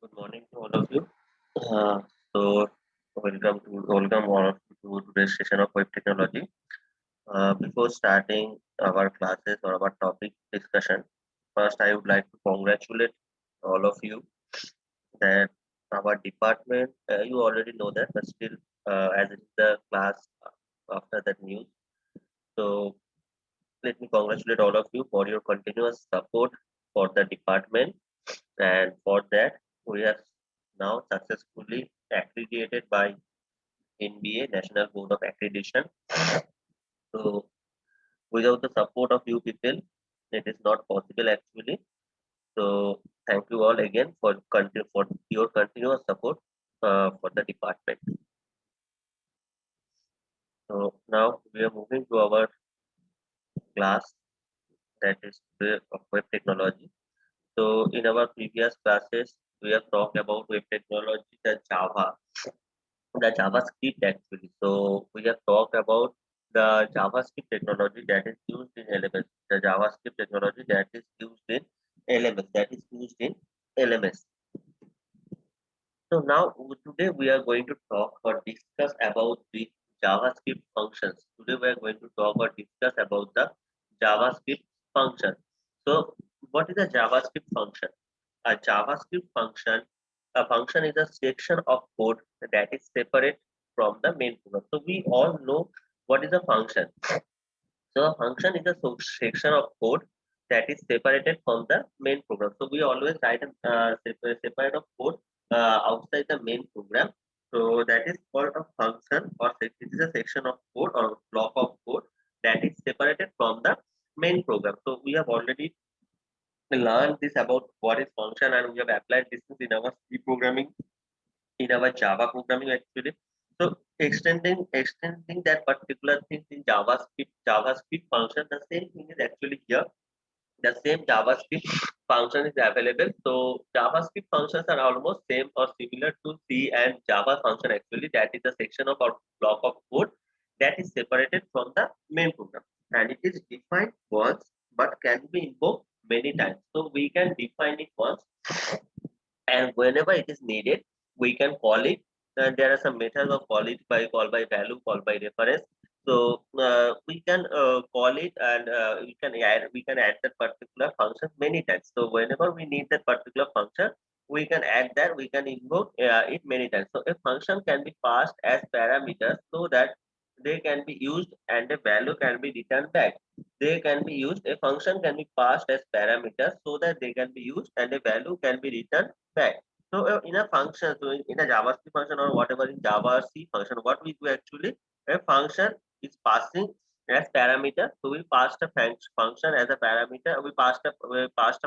Good morning to all of you. So, welcome all of you to today's session of web technology. Before starting our classes or our topic discussion, first I would like to congratulate all of you that our department. You already know that, but still, as it's the class after that news. So, let me congratulate all of you for your continuous support for the department, and for that we have now successfully accredited by NBA, National Board of Accreditation. So without the support of you people, it is not possible actually. So thank you all again for your continuous support for the department. So now we are moving to our class, that is of web technology. So in our previous classes, we have talked about web technology, the JavaScript actually. So we have talked about the JavaScript technology that is used in LMS, the JavaScript technology that is used in LMS. So now today we are going to talk or discuss about the JavaScript functions. Today we are going to talk or discuss about the JavaScript function. So what is a JavaScript function? A JavaScript function, a function is a section of code that is separate from the main program. So we all know what is a function. So a function is a section of code that is separated from the main program. So we always write a separate of code outside the main program. So that is called a function, or it is a section of code or block of code that is separated from the main program. So we have already learned this about what is function, and we have applied this in our C programming, in our Java programming actually. So extending that particular thing in JavaScript function, the same thing is actually here. The same JavaScript function is available. So JavaScript functions are almost same or similar to C and Java function actually. That is a section of our block of code that is separated from the main program, and it is defined once but can be invoked many times. So we can define it once, and whenever it is needed we can call it, and there are some methods of call by value, call by reference. So we can call it, and we can add that particular function many times. So whenever we need that particular function, we can add that, we can invoke it many times. So a function can be passed as parameters so that they can be used and a value can be returned back. they can be used. A function can be passed as parameters so that they can be used and a value can be returned back. So in a function, so in a JavaScript function or whatever in Java C function, what we do actually, a function is passing as parameter. So we passed a function as a parameter. We passed a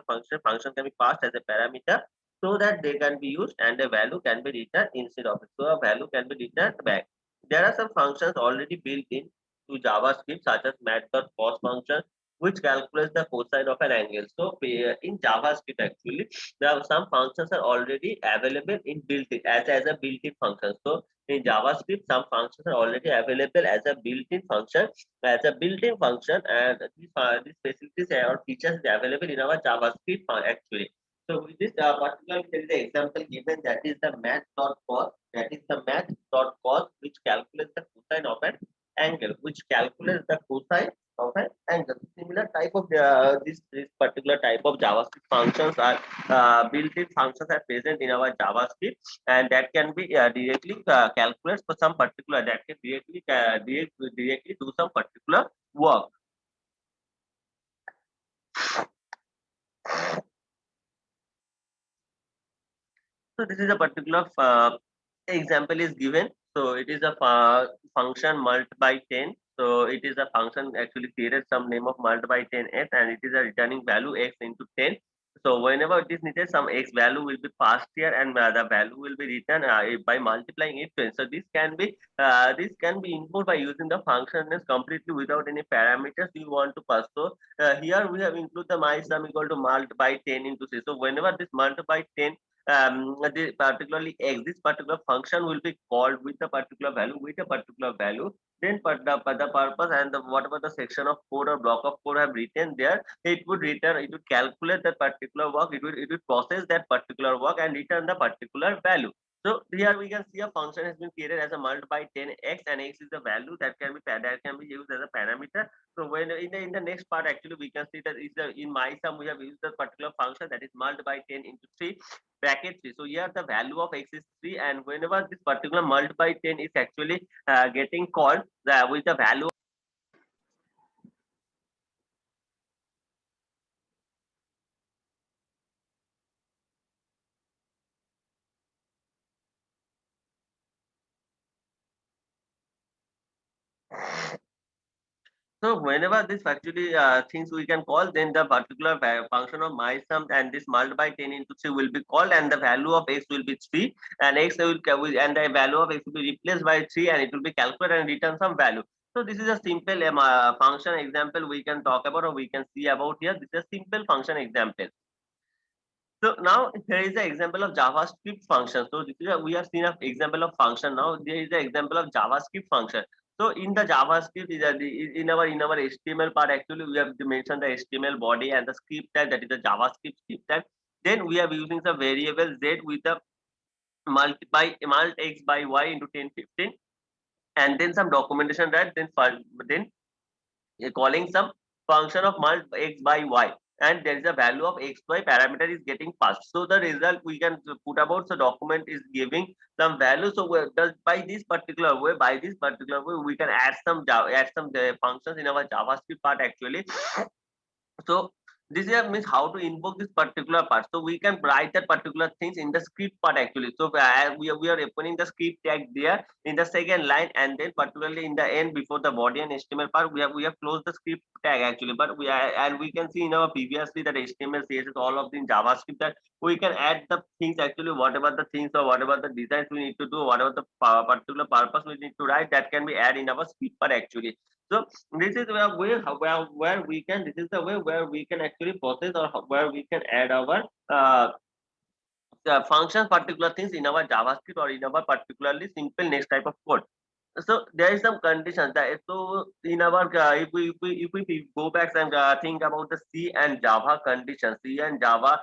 function. Function can be passed as a parameter so that they can be used and a value can be returned instead of it. So a value can be returned back. There are some functions already built in to JavaScript such as math.cos function which calculates the cosine of an angle. So in JavaScript actually there are some functions are already available in built-in as a built-in function. So in JavaScript some functions are already available as a built-in function and these facilities or features is available in our JavaScript actually. So with this particular there is an example given that is the math.cos which calculates the cosine of an angle, which calculates the cosine of an angle. Similar type of this particular type of JavaScript functions are built-in functions are present in our JavaScript, and that can be directly calculates for some particular that can directly do some particular work. So this is a particular example is given. So it is a function mult by 10. So it is a function actually created some name of mult by 10x and it is a returning value x into 10. So whenever it is needed, some x value will be passed here and the value will be written by multiplying it. So this can be input by using the function is completely without any parameters you want to pass. So here we have include the my sum equal to mult by 10 into 6. So whenever this mult by 10 particularly x, this particular function will be called with a particular value. Then the purpose and whatever the section of code or block of code have written there, it would calculate that particular work, it would process that particular work and return the particular value. So here we can see a function has been created as a mult by 10x and x is the value that can be used as a parameter. So when in the next part actually we can see that is the in my sum we have used the particular function that is mult by 10 into 3 bracket 3. So here the value of x is 3 and whenever this particular mult by 10 is actually getting called with the value. So whenever this actually things we can call, then the particular function of my sum and this mult by 10 into 3 will be called and the value of x will be 3 and and the value of x will be replaced by 3 and it will be calculated and return some value. So this is a simple function example we can talk about or we can see about here. This is a simple function example. So now here is the example of JavaScript function. So we have seen an example of function. Now there is the example of JavaScript function. So in the JavaScript, in our HTML part, actually we have mentioned the HTML body and the script type, that is the JavaScript script type. Then we are using the variable z with the mult x by y into 10 15, and then some documentation that then calling some function of mult x by y and there is a value of xy parameter is getting passed. So the result we can put about the document is giving some value. So by this particular way we can add some functions in our JavaScript part actually. So this here means how to invoke this particular part. So we can write that particular things in the script part actually. So we are opening the script tag there in the second line, and then particularly in the end before the body and HTML part, we have closed the script tag actually. But we can see in our previously that HTML, CSS, all of the in JavaScript that we can add the things actually, whatever the things or whatever the designs we need to do, whatever the particular purpose we need to write, that can be added in our script part actually. So this is where we can this is the way where we can actually process or where we can add our function particular things in our JavaScript or in our particularly simple next type of code. So there is some conditions that so in our if we go back and think about the C and Java conditions, C and Java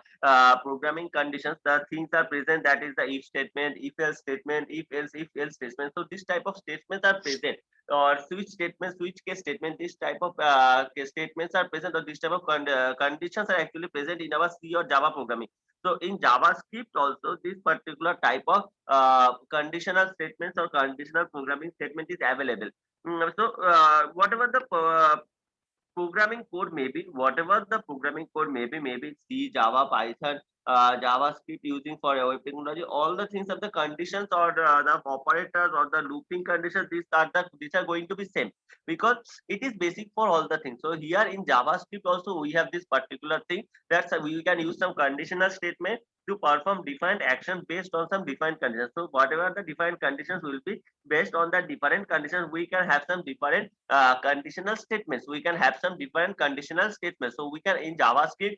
programming conditions, the things are present, that is the if statement, if else statement, if else statement. So this type of statements are present, or switch statement, switch case statement, this type of case statements are present, or this type of conditions are actually present in our C or Java programming. So in JavaScript also this particular type of conditional statements or conditional programming statement is available. So whatever the programming code may be whatever the programming code maybe C, Java, Python, JavaScript using for web technology. All the things of the conditions or the operators or the looping conditions, these are going to be same because it is basic for all the things. So here in JavaScript also we have this particular thing that's we can use some conditional statement to perform defined action based on some defined conditions. So whatever the defined conditions will be based on the different conditions, we can have some different conditional statements. We can have some different conditional statements. So we can in JavaScript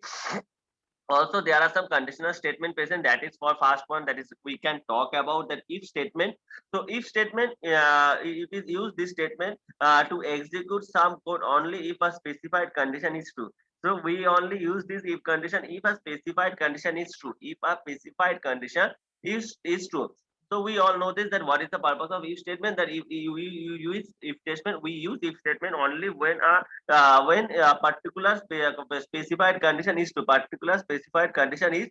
also there are some conditional statement present. That is for first one, that is we can talk about that if statement. So if statement, it is use this statement to execute some code only if a specified condition is true. So we only use this if condition if a specified condition is true. If a specified condition is true. So we all know this, that what is the purpose of if statement, that if you use if statement, we use if statement only when a particular specified condition is true. Particular specified condition is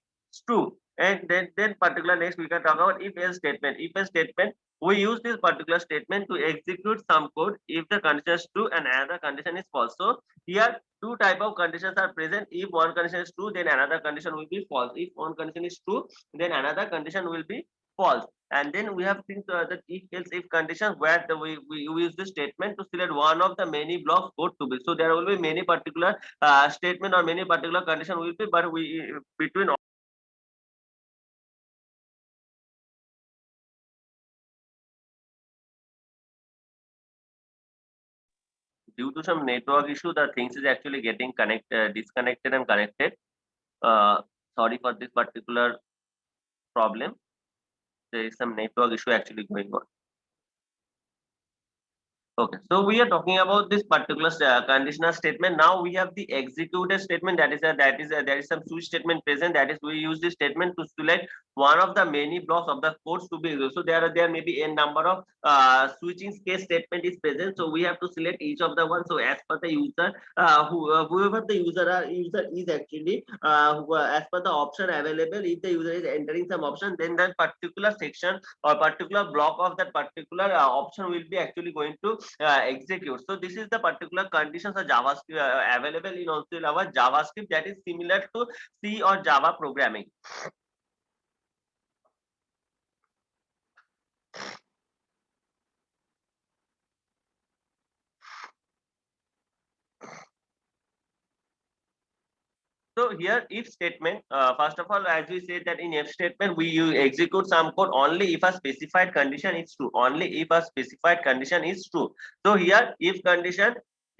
true. And then particular next we can talk about if else statement. If else statement, we use this particular statement to execute some code if the condition is true and another condition is false. So here two type of conditions are present. If one condition is true, then another condition will be false. If one condition is true, then another condition will be false. And then we have things that if else if conditions where we use this statement to select one of the many blocks code to be. So there will be many particular statement or many particular condition will be, but we between due to some network issue, the things is actually getting disconnected and connected. Sorry for this particular problem. There is some network issue actually going on. Okay, so we are talking about this particular conditional statement. Now we have the executed statement. There is some switch statement present. That is, we use this statement to select one of the many blocks of the codes to be used. So there may be a number of switching case statement is present. So we have to select each of the one. So as per the user, whoever the user is actually as per the option available. If the user is entering some option, then that particular section or particular block of that particular option will be actually going to execute. So this is the particular conditions of JavaScript available in also in our JavaScript, that is similar to C or Java programming. So here if statement, first of all, as we said that in if statement, we execute some code only if a specified condition is true. Only if a specified condition is true. So here if condition,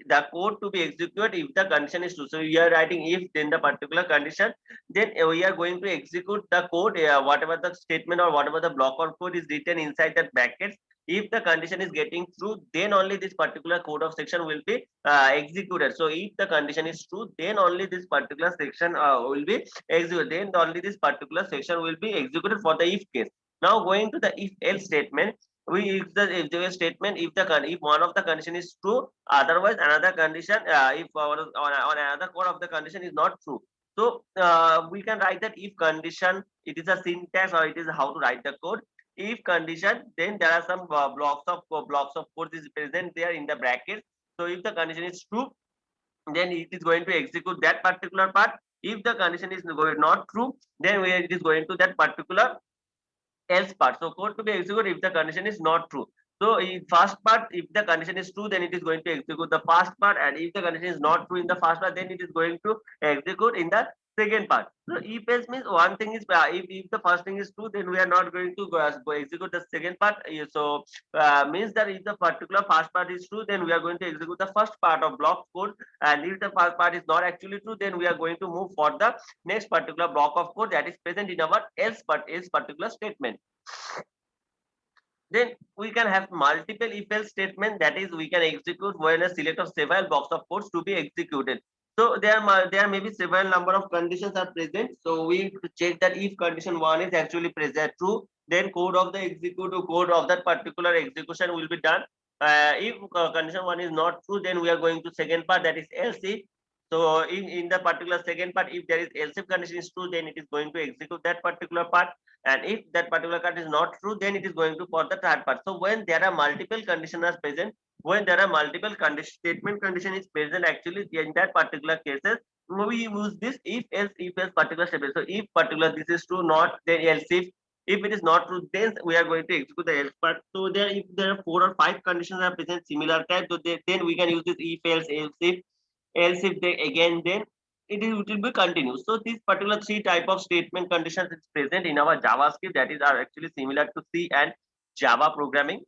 the code to be executed if the condition is true. So we are writing if, then the particular condition, then we are going to execute the code, whatever the statement or whatever the block or code is written inside that brackets. If the condition is getting true, then only this particular code of section will be executed. So if the condition is true, then only this particular section will be executed. Then only this particular section will be executed for the if case. Now going to the if else statement, we use the if the statement if one of the condition is true, otherwise another condition if on another core of the condition is not true. So we can write that if condition, it is a syntax or it is how to write the code. If condition, then there are some blocks of code is present there in the brackets. So if the condition is true, then it is going to execute that particular part. If the condition is not true, then it is going to that particular else part. So code to be executed if the condition is not true. So in first part, if the condition is true, then it is going to execute the first part, and if the condition is not true in the first part, then it is going to execute in the second part. So if else means one thing is if the first thing is true, then we are not going to go execute the second part. So means that if the particular first part is true, then we are going to execute the first part of block code, and if the first part is not actually true, then we are going to move for the next particular block of code that is present in our else particular statement. Then we can have multiple if else statement, that is we can execute when a select of several blocks of codes to be executed. So there may be several number of conditions are present. So we need to check that if condition one is actually present true, then code of the executive code of that particular execution will be done. If condition one is not true, then we are going to second part, that is else if. So in the particular second part, if there is else if condition is true, then it is going to execute that particular part. And if that particular part is not true, then it is going to for the third part. So when there are multiple conditions are present, when there are multiple condition statement condition is present, actually in that particular cases we use this if else particular statement. So if particular this is true, not, then else if it is not true, then we are going to execute the else part. So there, if there are 4 or 5 conditions are present similar type, so then we can use this if else if they again, then it will be continuous. So these particular 3 type of statement conditions is present in our JavaScript, that is are actually similar to C and Java programming.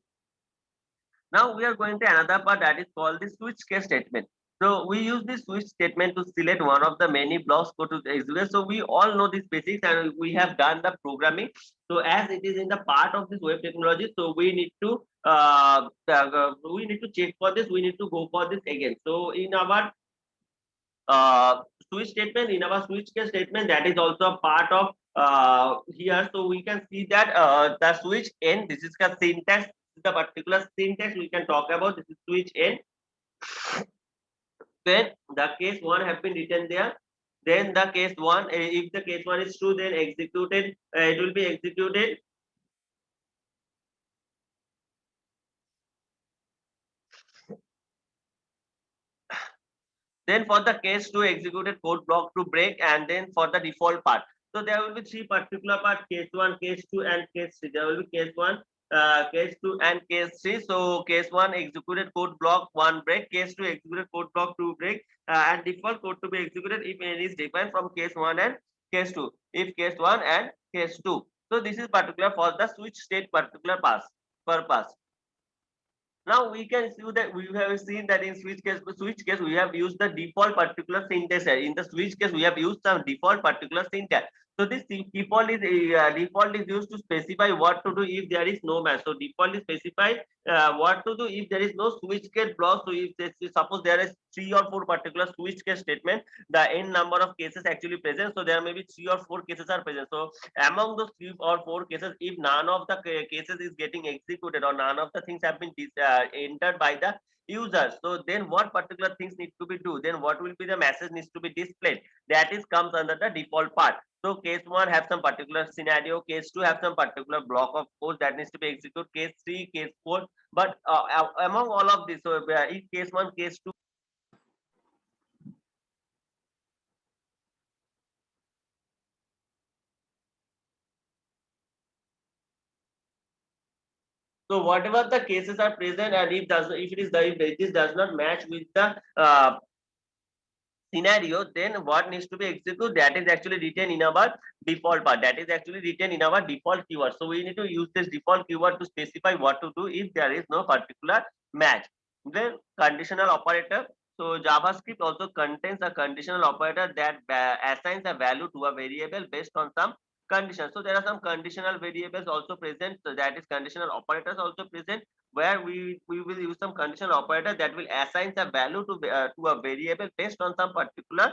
Now we are going to another part, that is called the switch case statement. So we use this switch statement to select one of the many blocks go to execute. So we all know this basics and we have done the programming. So as it is in the part of this web technology, so we need to check for this. We need to go for this again. So in our switch statement, in our switch case statement, that is also a part of here. So we can see that the switch n, this is the syntax, the particular syntax we can talk about. This is switch n. Then the case one have been written there. Then the case one, if the case one is true, then executed, it will be executed. Then for the case two, executed code block to break, and then for the default part. So there will be 3 particular parts: case one, case two, and case three. There will be case one, case two, and case three. So case one, executed code block one break. Case two, executed code block two break, and default code to be executed if any is defined from case one and case two. If case one and case two. So this is particular for the switch state particular pass purpose. Now we can see that we have seen that in switch case we have used the default particular syntax. In the switch case we have used some default particular syntax. So this default is used to specify what to do if there is no match. So default is specified what to do if there is no switch case block. So if suppose there is 3 or 4 particular switch case statement, the n number of cases actually present. So there may be 3 or 4 cases are present. So among those 3 or 4 cases, if none of the cases is getting executed or none of the things have been entered by the user, so then what particular things need to be do, then what will be the message needs to be displayed, that is comes under the default part. So case one have some particular scenario, case two have some particular block of code that needs to be executed, case three, case four. But among all of this, so if case one, case two. So whatever the cases are present, and if it is the if this does not match with the scenario, then what needs to be executed, that is actually written in our default part, that is actually written in our default keyword. So we need to use this default keyword to specify what to do if there is no particular match. Then conditional operator. So JavaScript also contains a conditional operator that assigns a value to a variable based on some conditions. So there are some conditional variables also present, so that is conditional operators also present, where we will use some conditional operator that will assign a value to a variable based on some particular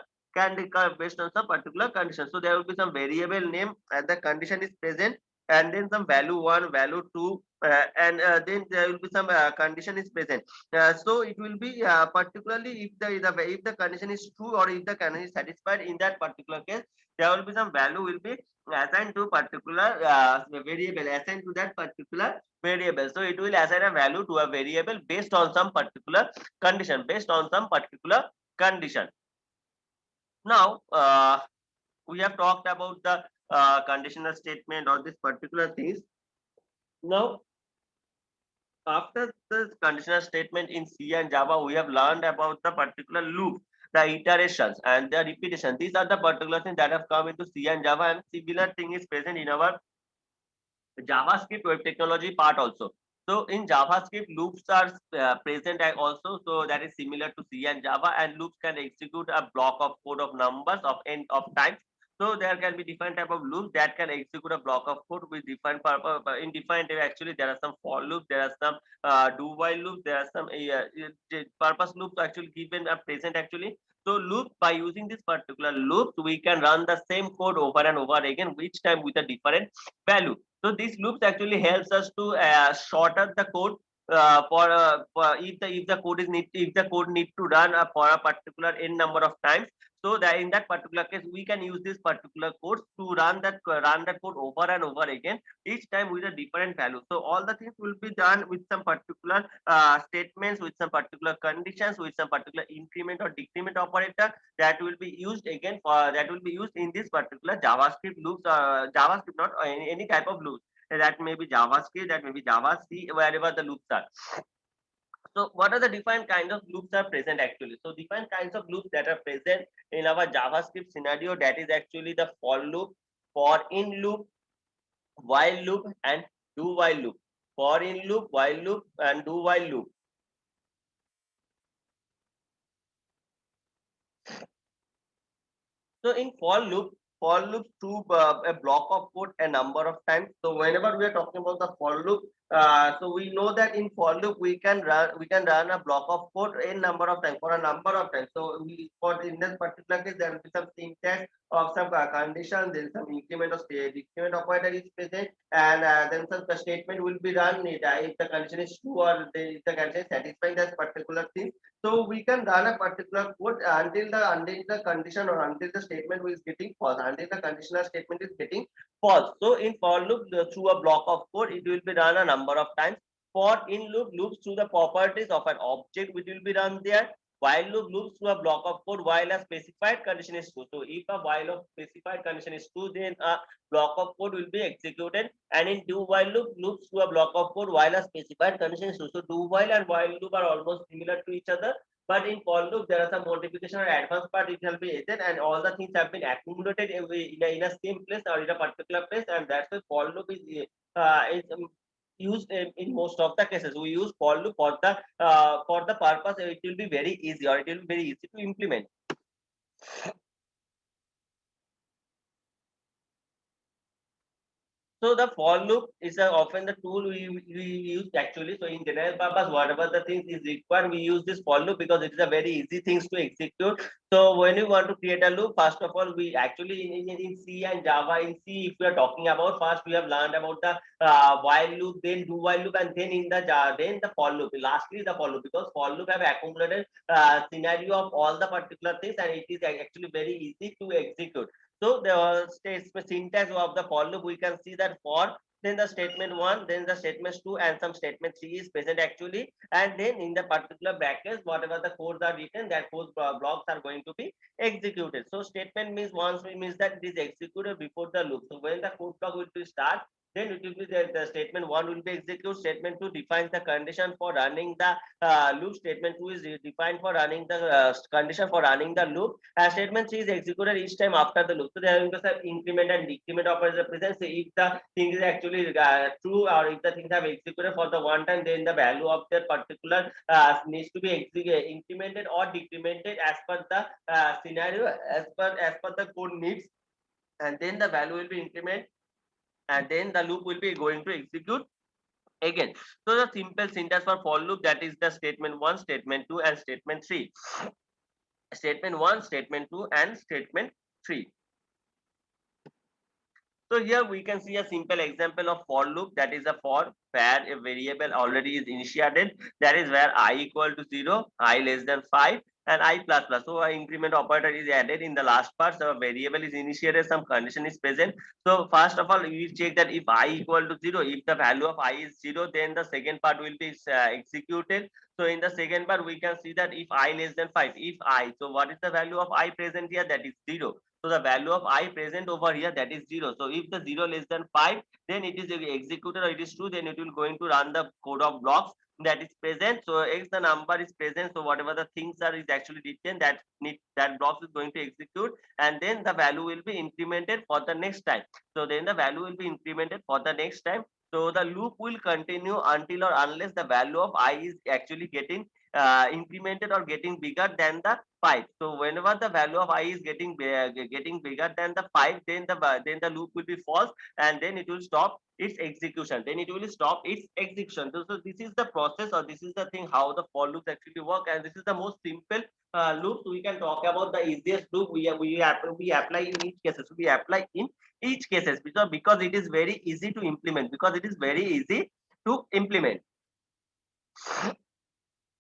based on some particular condition. So there will be some variable name and the condition is present, and then some value one, value two, and then there will be some condition is present. So it will be particularly if the condition is true or if the condition is satisfied, in that particular case there will be some value will be assigned to particular variable, assigned to that particular variable. So it will assign a value to a variable based on some particular condition, based on some particular condition. Now we have talked about the conditional statement or this particular things. Now after this conditional statement in C and Java, we have learned about the particular loop, the iterations and the repetition. These are the particular things that have come into C and Java, and similar thing is present in our JavaScript web technology part also. So in JavaScript, loops are present also. So that is similar to C and Java, and loops can execute a block of code of numbers of n of times. So there can be different type of loops that can execute a block of code with different purpose. In different way, actually, there are some for loops, there are some do while loops, there are some purpose loops actually given a present actually. So loop, by using this particular loops, we can run the same code over and over again, each time with a different value. So these loops actually helps us to shorten the code for if the code is need if the code need to run for a particular n number of times. So that in that particular case, we can use this particular code to run that code over and over again, each time with a different value. So all the things will be done with some particular statements, with some particular conditions, with some particular increment or decrement operator that will be used again for that will be used in this particular JavaScript loops, JavaScript, not any type of loops. That may be JavaScript, that may be Java C, wherever the loops are. So what are the different kinds of loops are present actually? So different kinds of loops that are present in our JavaScript scenario, that is actually the for loop, for in loop, while loop, and do while loop. For in loop, while loop, and do while loop. So in for loop to a block of code a number of times. So whenever we are talking about the for loop, so we know that in for loop we can run a block of code a number of times, for a number of times. So we for in this particular case there will be some syntax of some condition, then some increment of state, increment operator is present, and then some the statement will be run if the condition is true, or if the condition is satisfying that particular thing. So we can run a particular code until the condition or until the statement is getting false, until the conditional statement is getting false. So in for loop, through a block of code, it will be run a number of times. For in loop loops through the properties of an object, which will be run there. While loop loops through a block of code while a specified condition is true. So if a while of specified condition is true, then a block of code will be executed. And in do while loop loops through a block of code while a specified condition is true. So do while and while loop are almost similar to each other. But in for loop, there are some modification or advanced part it will be added, and all the things have been accumulated in a same place or in a particular place, and that's why for loop is used in most of the cases. We use for loop for the purpose. It will be very easy, or it will be very easy to implement. So the for loop is often the tool we use actually. So in general purpose, whatever the things is required, we use this for loop because it is a very easy things to execute. So when you want to create a loop, first of all, we actually in C and Java, in C, if we are talking about, first we have learned about the while loop, then do while loop, and then in the then the for loop. Lastly, the for loop, because for loop have accumulated scenario of all the particular things, and it is actually very easy to execute. So the syntax of the for loop, we can see that for, then the statement one, then the statements two, and some statement three is present actually. And then in the particular brackets, whatever the codes are written, that those blocks are going to be executed. So statement means once we means that it is executed before the loop. So when the code block will be start, then it will be the statement one will be executed. Statement two defines the condition for running the loop. Statement two is defined for running the condition for running the loop. Statement three is executed each time after the loop. So there is a increment and decrement operator present. So if the thing is actually true, or if the things have executed for the one time, then the value of that particular needs to be incremented or decremented as per the scenario, as per the code needs, and then the value will be incremented, and then the loop will be going to execute again. So the simple syntax for loop, that is the statement one, statement two, and statement three. Statement one, statement two, and statement three. So here we can see a simple example of for loop, that is a for where a variable already is initiated, that is where I equal to 0, I less than 5, and I plus plus. So an increment operator is added in the last part. So a variable is initiated, some condition is present. So first of all, we check that if I equal to 0, if the value of I is 0, then the second part will be executed. So in the second part, we can see that if I less than 5, if I, so what is the value of I present here? That is 0. So the value of I present over here, that is 0. So if the 0 less than 5, then it is executed, or it is true, then it will going to run the code of blocks that is present. So if the number is present, so whatever the things are is actually written, that blocks is going to execute, and then the value will be incremented for the next time. So then the value will be incremented for the next time. So the loop will continue until or unless the value of I is actually getting incremented or getting bigger than the 5. So whenever the value of I is getting bigger than the 5, then the loop will be false, and then it will stop its execution. Then it will stop its execution. So this is the process, or this is the thing how the for loops actually work, and this is the most simple loops. We can talk about the easiest loop we apply in each cases. We apply in each cases because it is very easy to implement. Because it is very easy to implement.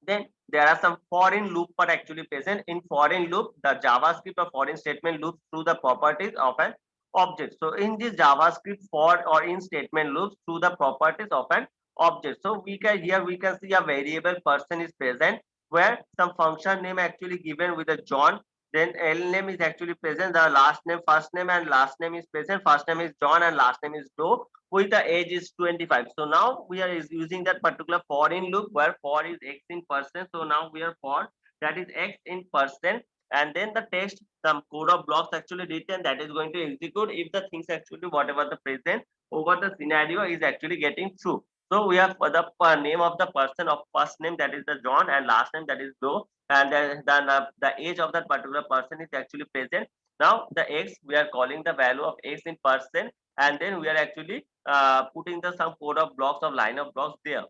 Then there are some foreign loop are actually present. In foreign loop, the JavaScript or foreign statement loops through the properties of an object. So in this JavaScript for or in statement loops through the properties of an object. So we can here we can see a variable person is present where some function name actually given with a John. Then L name is actually present. The last name, first name and last name is present. First name is John and last name is Doe with the age is 25. So now we are using that particular for in loop where for is x in percent. So now we are for that is x in percent, and then the text, some code of blocks actually written that is going to execute if the things actually whatever the present over the scenario is actually getting true. So we have the name of the person of first name that is the John and last name that is Doe, and then the age of that particular person is actually present. Now the x we are calling the value of x in percent, and then we are actually putting the some code of blocks of line of blocks there.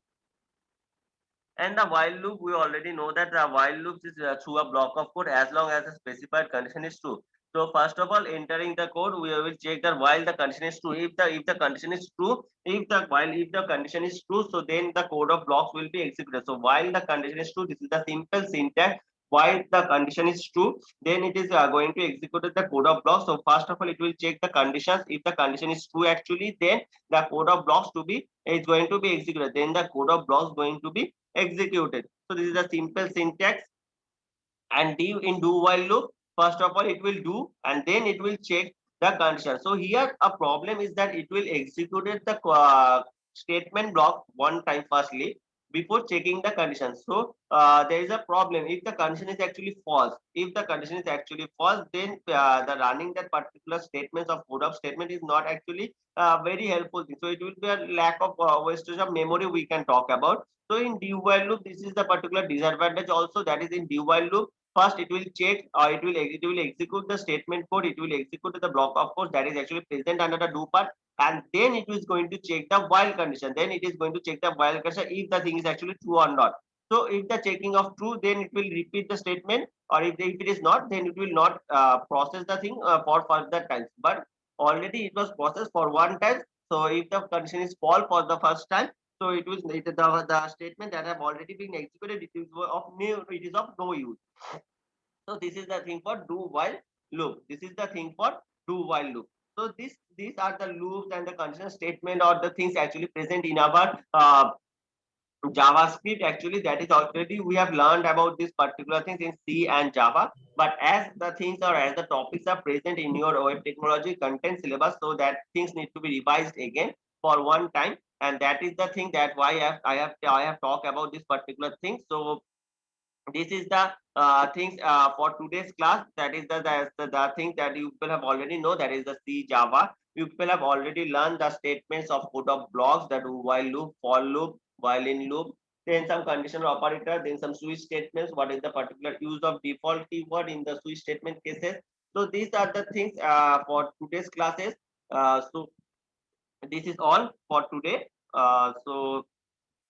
And the while loop, we already know that the while loop is through a block of code as long as the specified condition is true. So first of all, entering the code, we will check that while the condition is true. If the condition is true, if the condition is true, so then the code of blocks will be executed. So while the condition is true, this is the simple syntax. While the condition is true, then it is going to execute the code of blocks. So first of all, it will check the conditions. If the condition is true, actually, then the code of blocks to be is going to be executed. Then the code of blocks going to be executed. So this is a simple syntax. And in do while loop, first of all it will do and then it will check the condition. So here a problem is that it will execute the statement block one time firstly before checking the condition. So there is a problem if the condition is actually false. If the condition is actually false, then the running that particular statements of code of statement is not actually very helpful thing. So it will be a lack of wastage of memory we can talk about. So in do while loop, this is the particular disadvantage also, that is in do while loop. First, it will check or it will execute the statement code. It will execute the block of code that is actually present under the do part, and then it is going to check the while condition. Then it is going to check the while condition if the thing is actually true or not. So if the checking of true, then it will repeat the statement, or if it is not, then it will not process the thing for further times. But already it was processed for one time. So if the condition is false for the first time, so it was the statement that have already been executed. It is of no use. So this is the thing for do while loop. This is the thing for do while loop. So these are the loops and the condition statement or the things actually present in our JavaScript. Actually, that is already we have learned about this particular things in C and Java. But as the things or as the topics are present in your web technology content syllabus, so that things need to be revised again for one time. And that is the thing that why I have talked about this particular thing. So this is the things for today's class. That is the thing that you will have already know, that is the C Java. You will have already learned the statements of code of blocks, that do while loop, for loop, while in loop, then some conditional operator, then some switch statements, what is the particular use of default keyword in the switch statement cases. So these are the things for today's classes. So this is all for today. So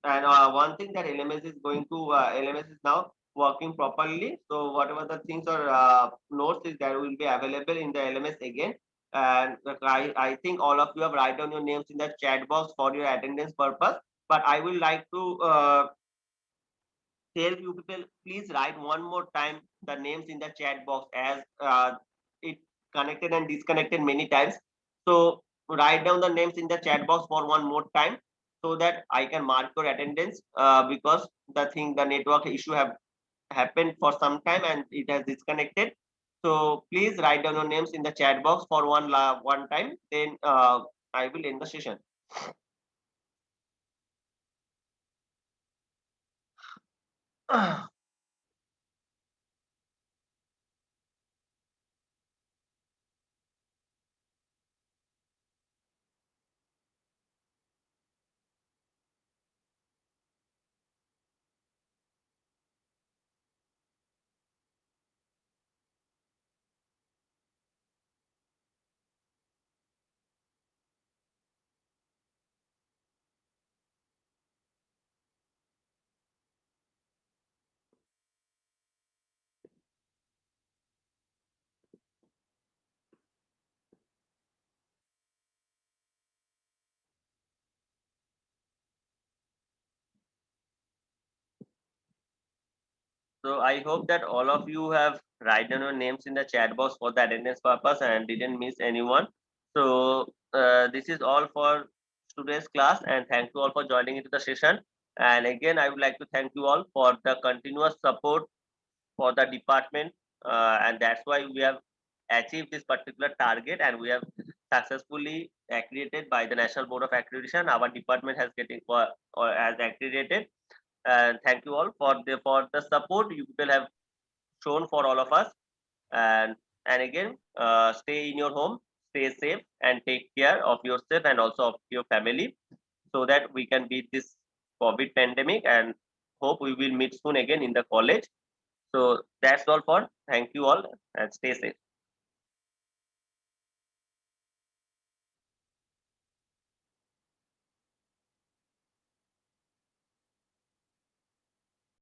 and one thing that LMS is going to LMS is now working properly. So whatever the things or notes is that will be available in the LMS again. And I think all of you have write down your names in the chat box for your attendance purpose. But I will like to tell you people, please write one more time the names in the chat box, as it connected and disconnected many times. So write down the names in the chat box for one more time so that I can mark your attendance, because the network issue have happened for some time and it has disconnected. So please write down your names in the chat box for one time. Then I will end the session. So I hope that all of you have written your names in the chat box for the attendance purpose and didn't miss anyone. So this is all for today's class, and thank you all for joining into the session. And again, I would like to thank you all for the continuous support for the department, and that's why we have achieved this particular target, and we have successfully accredited by the National Board of Accreditation. Our department has getting for or has accredited, and thank you all for the support you people have shown for all of us. And again, stay in your home, stay safe, and take care of yourself and also of your family, so that we can beat this COVID pandemic. And hope we will meet soon again in the college. So that's all for. Thank you all and stay safe.